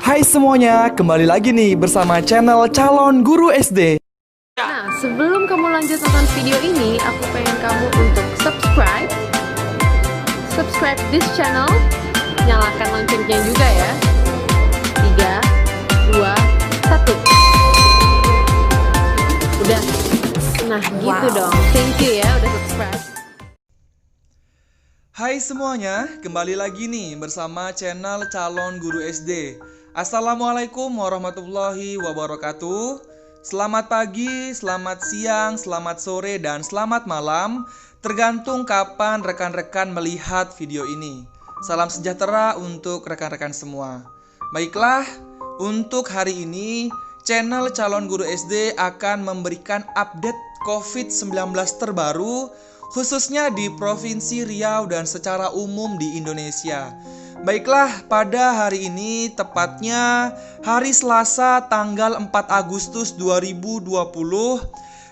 Hai semuanya, kembali lagi nih bersama channel Calon Guru SD. Nah, sebelum kamu lanjut nonton video ini, aku pengen kamu untuk subscribe this channel, nyalakan loncengnya juga ya. 3, 2, 1. Udah. Nah, gitu dong. Thank you ya udah subscribe. Hai semuanya, kembali lagi nih bersama channel Calon Guru SD. Assalamualaikum warahmatullahi wabarakatuh. Selamat pagi, selamat siang, selamat sore, dan selamat malam, tergantung kapan rekan-rekan melihat video ini. Salam sejahtera untuk rekan-rekan semua. Baiklah, untuk hari ini channel Calon Guru SD akan memberikan update COVID-19 terbaru, khususnya di Provinsi Riau dan secara umum di Indonesia. Baiklah, pada hari ini, tepatnya hari Selasa tanggal 4 Agustus 2020,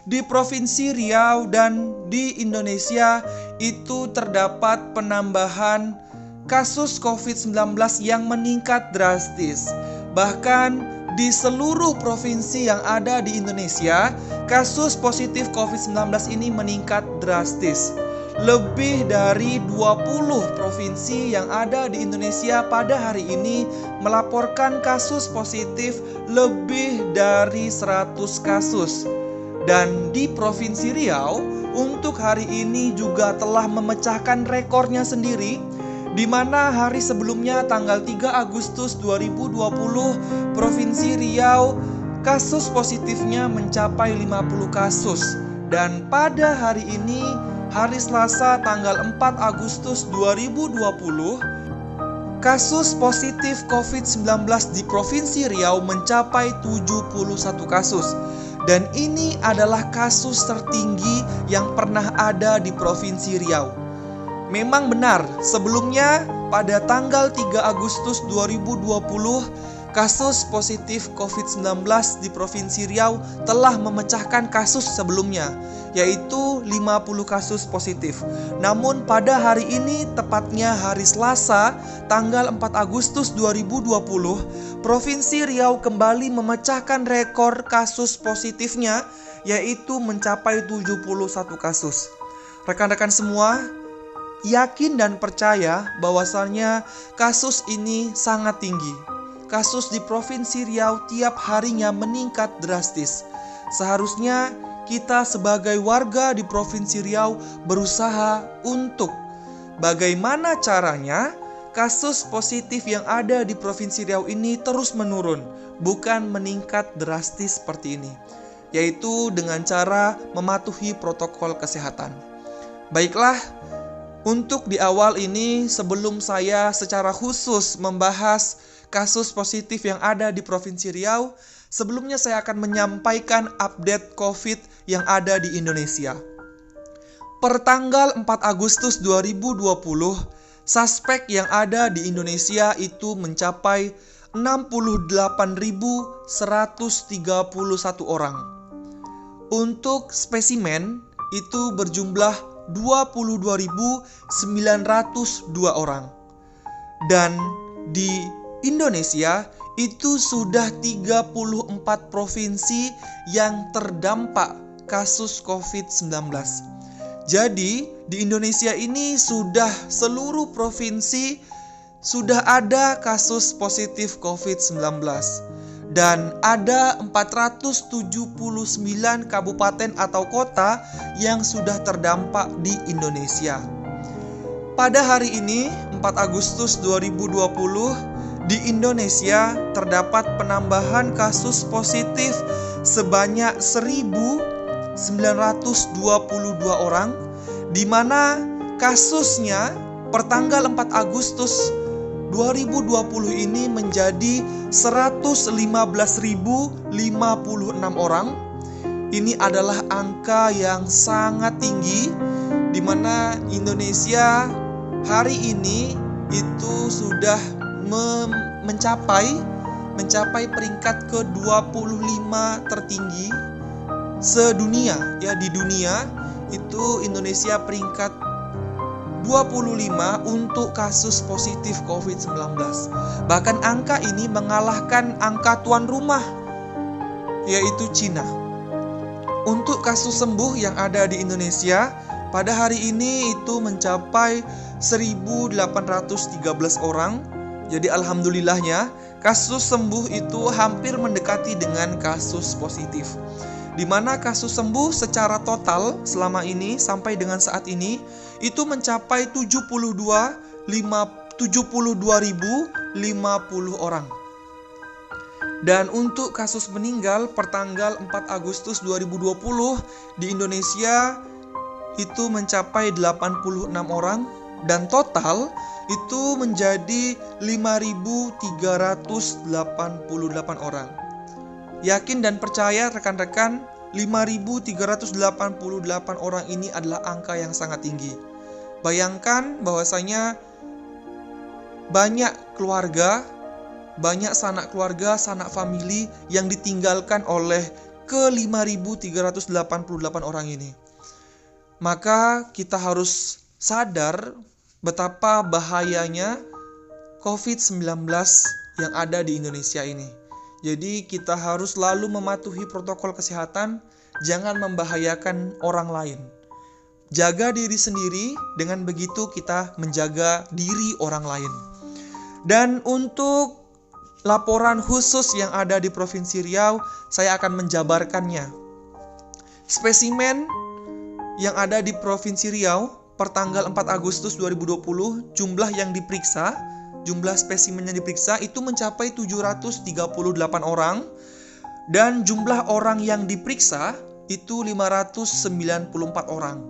di Provinsi Riau dan di Indonesia itu terdapat penambahan kasus COVID-19 yang meningkat drastis. Bahkan di seluruh provinsi yang ada di Indonesia, kasus positif COVID-19 ini meningkat drastis. Lebih dari 20 provinsi yang ada di Indonesia pada hari ini melaporkan kasus positif lebih dari 100 kasus. Dan di Provinsi Riau, untuk hari ini juga telah memecahkan rekornya sendiri, di mana hari sebelumnya tanggal 3 Agustus 2020 Provinsi Riau kasus positifnya mencapai 50 kasus. Dan pada hari ini, hari Selasa tanggal 4 Agustus 2020, kasus positif COVID-19 di Provinsi Riau mencapai 71 kasus. Dan ini adalah kasus tertinggi yang pernah ada di Provinsi Riau. Memang benar, sebelumnya pada tanggal 3 Agustus 2020, kasus positif COVID-19 di Provinsi Riau telah memecahkan kasus sebelumnya, yaitu 50 kasus positif. Namun pada hari ini, tepatnya hari Selasa, tanggal 4 Agustus 2020, Provinsi Riau kembali memecahkan rekor kasus positifnya, yaitu mencapai 71 kasus. Rekan-rekan semua, yakin dan percaya bahwasannya kasus ini sangat tinggi. Kasus di Provinsi Riau tiap harinya meningkat drastis. Seharusnya kita sebagai warga di Provinsi Riau berusaha untuk bagaimana caranya kasus positif yang ada di Provinsi Riau ini terus menurun, bukan meningkat drastis seperti ini, yaitu dengan cara mematuhi protokol kesehatan. Baiklah, untuk di awal ini, sebelum saya secara khusus membahas kasus positif yang ada di Provinsi Riau, sebelumnya saya akan menyampaikan update COVID yang ada di Indonesia. Per tanggal 4 Agustus 2020, suspek yang ada di Indonesia itu mencapai 68.131 orang. Untuk spesimen itu berjumlah 22.902 orang. Dan di Indonesia itu sudah 34 provinsi yang terdampak kasus COVID-19. Jadi di Indonesia ini sudah seluruh provinsi sudah ada kasus positif COVID-19. Dan ada 479 kabupaten atau kota yang sudah terdampak di Indonesia. Pada hari ini, 4 Agustus 2020, di Indonesia terdapat penambahan kasus positif sebanyak 1.922 orang, di mana kasusnya per tanggal 4 Agustus 2020 ini menjadi 115.056 orang. Ini adalah angka yang sangat tinggi, di mana Indonesia hari ini itu sudah mencapai peringkat ke-25 tertinggi sedunia. Ya, di dunia itu Indonesia peringkat 25 untuk kasus positif COVID-19. Bahkan angka ini mengalahkan angka tuan rumah, yaitu Cina. Untuk kasus sembuh yang ada di Indonesia pada hari ini itu mencapai 1.813 orang. Jadi alhamdulillahnya kasus sembuh itu hampir mendekati dengan kasus positif. Di mana kasus sembuh secara total selama ini sampai dengan saat ini itu mencapai 72.050 orang. Dan untuk kasus meninggal pertanggal 4 Agustus 2020 di Indonesia itu mencapai 86 orang dan total itu menjadi 5.388 orang. Yakin dan percaya rekan-rekan, 5.388 orang ini adalah angka yang sangat tinggi. Bayangkan bahwasanya banyak keluarga, banyak sanak keluarga, sanak famili yang ditinggalkan oleh ke 5.388 orang ini. Maka kita harus sadar betapa bahayanya COVID-19 yang ada di Indonesia ini. Jadi kita harus selalu mematuhi protokol kesehatan, jangan membahayakan orang lain. Jaga diri sendiri, dengan begitu kita menjaga diri orang lain. Dan untuk laporan khusus yang ada di Provinsi Riau, saya akan menjabarkannya. Spesimen yang ada di Provinsi Riau pertanggal 4 Agustus 2020, jumlah yang diperiksa, jumlah spesimen yang diperiksa itu mencapai 738 orang dan jumlah orang yang diperiksa itu 594 orang.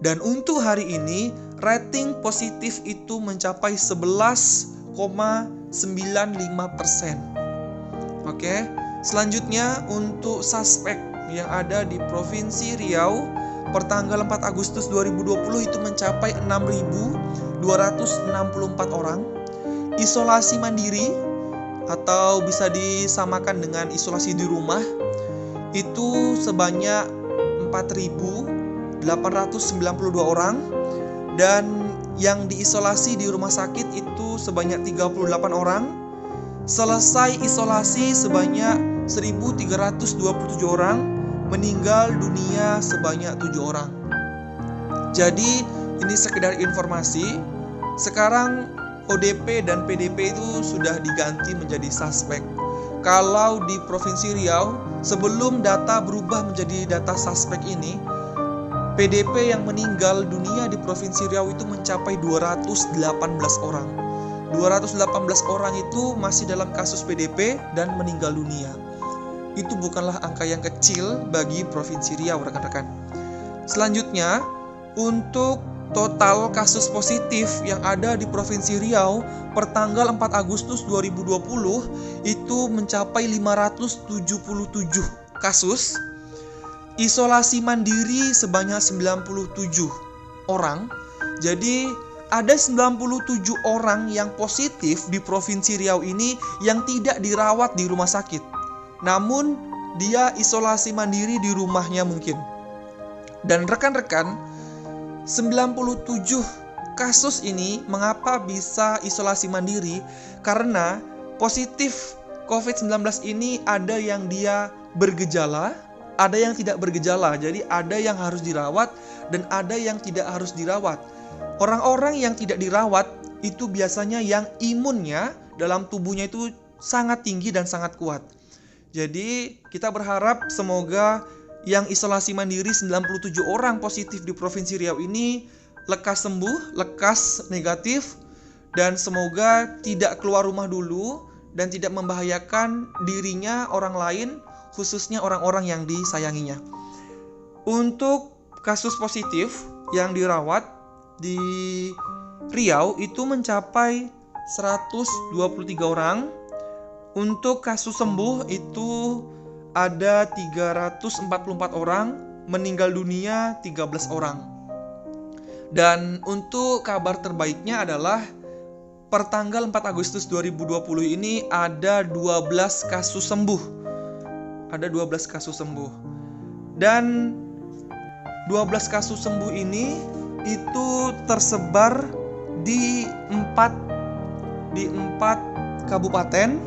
Dan untuk hari ini rating positif itu mencapai 11,95%. Oke, selanjutnya untuk suspek yang ada di Provinsi Riau pertanggal 4 Agustus 2020 itu mencapai 6.264 orang. Isolasi mandiri atau bisa disamakan dengan isolasi di rumah itu sebanyak 4.892 orang dan yang diisolasi di rumah sakit itu sebanyak 38 orang. Selesai isolasi sebanyak 1.327 orang, meninggal dunia sebanyak 7 orang. Jadi ini sekedar informasi. Sekarang ODP dan PDP itu sudah diganti menjadi suspek. Kalau di Provinsi Riau, sebelum data berubah menjadi data suspek ini, PDP yang meninggal dunia di Provinsi Riau itu mencapai 218 orang. 218 orang itu masih dalam kasus PDP dan meninggal dunia. Itu bukanlah angka yang kecil bagi Provinsi Riau, rekan-rekan. Selanjutnya, untuk total kasus positif yang ada di Provinsi Riau pertanggal 4 Agustus 2020 itu mencapai 577 kasus. Isolasi mandiri sebanyak 97 orang. Jadi ada 97 orang yang positif di Provinsi Riau ini yang tidak dirawat di rumah sakit. Namun dia isolasi mandiri di rumahnya mungkin. Dan rekan-rekan, 97 kasus ini mengapa bisa isolasi mandiri? Karena positif COVID-19 ini ada yang dia bergejala, ada yang tidak bergejala. Jadi ada yang harus dirawat dan ada yang tidak harus dirawat. Orang-orang yang tidak dirawat itu biasanya yang imunnya dalam tubuhnya itu sangat tinggi dan sangat kuat. Jadi kita berharap semoga yang isolasi mandiri 97 orang positif di Provinsi Riau ini lekas sembuh, lekas negatif, dan semoga tidak keluar rumah dulu dan tidak membahayakan dirinya, orang lain, khususnya orang-orang yang disayanginya. Untuk kasus positif yang dirawat di Riau itu mencapai 123 orang. Untuk kasus sembuh itu ada 344 orang, meninggal dunia 13 orang. Dan untuk kabar terbaiknya adalah pertanggal 4 Agustus 2020 ini ada 12 kasus sembuh. Ada 12 kasus sembuh. Dan 12 kasus sembuh ini itu tersebar di empat kabupaten,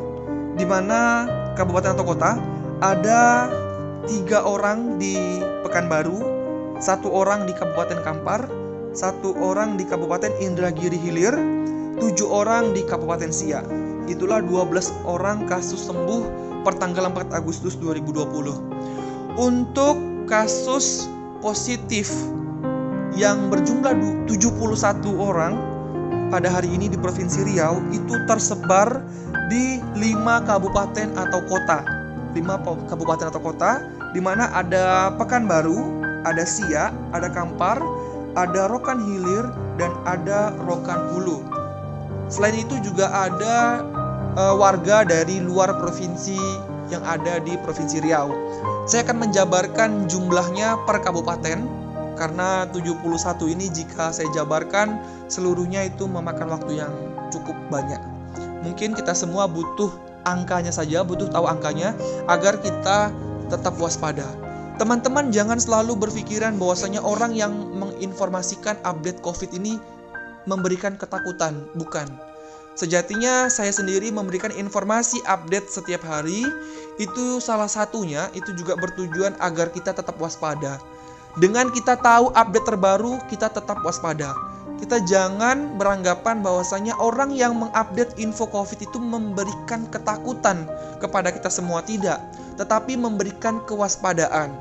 di mana kabupaten atau kota. Ada 3 orang di Pekanbaru, 1 orang di Kabupaten Kampar, 1 orang di Kabupaten Indragiri Hilir, 7 orang di Kabupaten Siak. Itulah 12 orang kasus sembuh per tanggal 4 Agustus 2020. Untuk kasus positif yang berjumlah 71 orang pada hari ini di Provinsi Riau itu tersebar di 5 kabupaten atau kota. 5 kabupaten atau kota, di mana ada Pekanbaru, ada Siak, ada Kampar, ada Rokan Hilir, dan ada Rokan Hulu. Selain itu juga ada warga dari luar provinsi yang ada di Provinsi Riau. Saya akan menjabarkan jumlahnya per kabupaten, karena 71 ini jika saya jabarkan seluruhnya itu memakan waktu yang cukup banyak. Mungkin kita semua butuh angkanya saja, butuh tahu angkanya agar kita tetap waspada. Teman-teman jangan selalu berpikiran bahwasanya orang yang menginformasikan update COVID ini memberikan ketakutan, bukan. Sejatinya saya sendiri memberikan informasi update setiap hari, itu salah satunya itu juga bertujuan agar kita tetap waspada. Dengan kita tahu update terbaru, kita tetap waspada. Kita jangan beranggapan bahwasanya orang yang mengupdate info COVID itu memberikan ketakutan kepada kita semua, tidak. Tetapi memberikan kewaspadaan.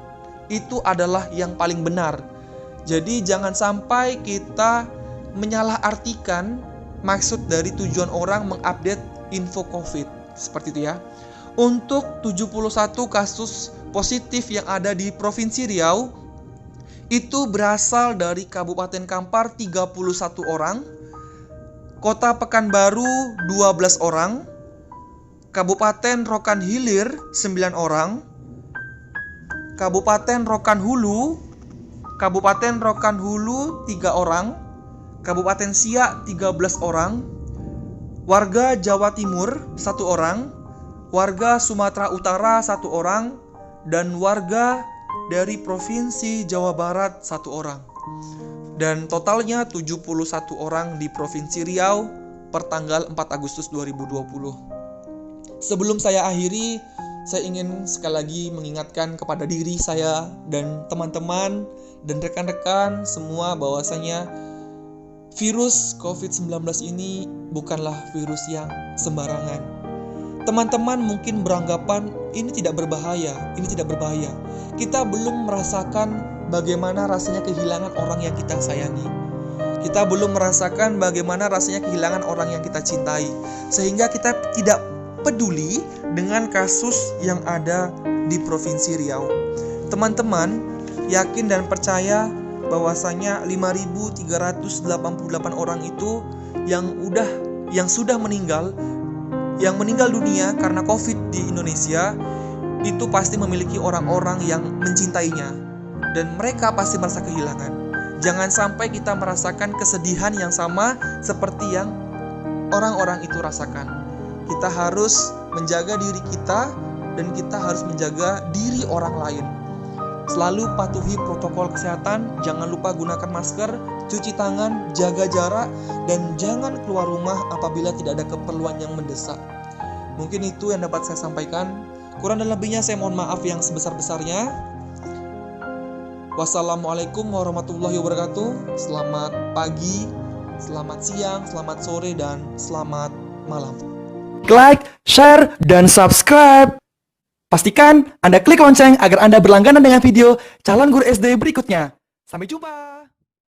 Itu adalah yang paling benar. Jadi jangan sampai kita menyalahartikan maksud dari tujuan orang mengupdate info COVID. Seperti itu ya. Untuk 71 kasus positif yang ada di Provinsi Riau, itu berasal dari Kabupaten Kampar 31 orang, Kota Pekanbaru 12 orang, Kabupaten Rokan Hilir 9 orang, Kabupaten Rokan Hulu 3 orang, Kabupaten Siak 13 orang, warga Jawa Timur 1 orang, warga Sumatera Utara 1 orang, dan warga dari Provinsi Jawa Barat 1 orang. Dan totalnya 71 orang di Provinsi Riau per tanggal 4 Agustus 2020. Sebelum saya akhiri, saya ingin sekali lagi mengingatkan kepada diri saya dan teman-teman dan rekan-rekan semua bahwasanya virus COVID-19 ini bukanlah virus yang sembarangan. Teman-teman mungkin beranggapan ini tidak berbahaya. Kita belum merasakan bagaimana rasanya kehilangan orang yang kita sayangi. Kita belum merasakan bagaimana rasanya kehilangan orang yang kita cintai. Sehingga kita tidak peduli dengan kasus yang ada di Provinsi Riau. Teman-teman yakin dan percaya bahwasanya 5.388 orang itu yang sudah meninggal, yang meninggal dunia karena COVID di Indonesia, itu pasti memiliki orang-orang yang mencintainya, dan mereka pasti merasa kehilangan. Jangan sampai kita merasakan kesedihan yang sama seperti yang orang-orang itu rasakan. Kita harus menjaga diri kita, dan kita harus menjaga diri orang lain. Selalu patuhi protokol kesehatan, jangan lupa gunakan masker, cuci tangan, jaga jarak, dan jangan keluar rumah apabila tidak ada keperluan yang mendesak. Mungkin itu yang dapat saya sampaikan. Kurang dan lebihnya saya mohon maaf yang sebesar-besarnya. Wassalamualaikum warahmatullahi wabarakatuh. Selamat pagi, selamat siang, selamat sore, dan selamat malam. Like, share, dan subscribe. Pastikan Anda klik lonceng agar Anda berlangganan dengan video calon guru SD berikutnya. Sampai jumpa.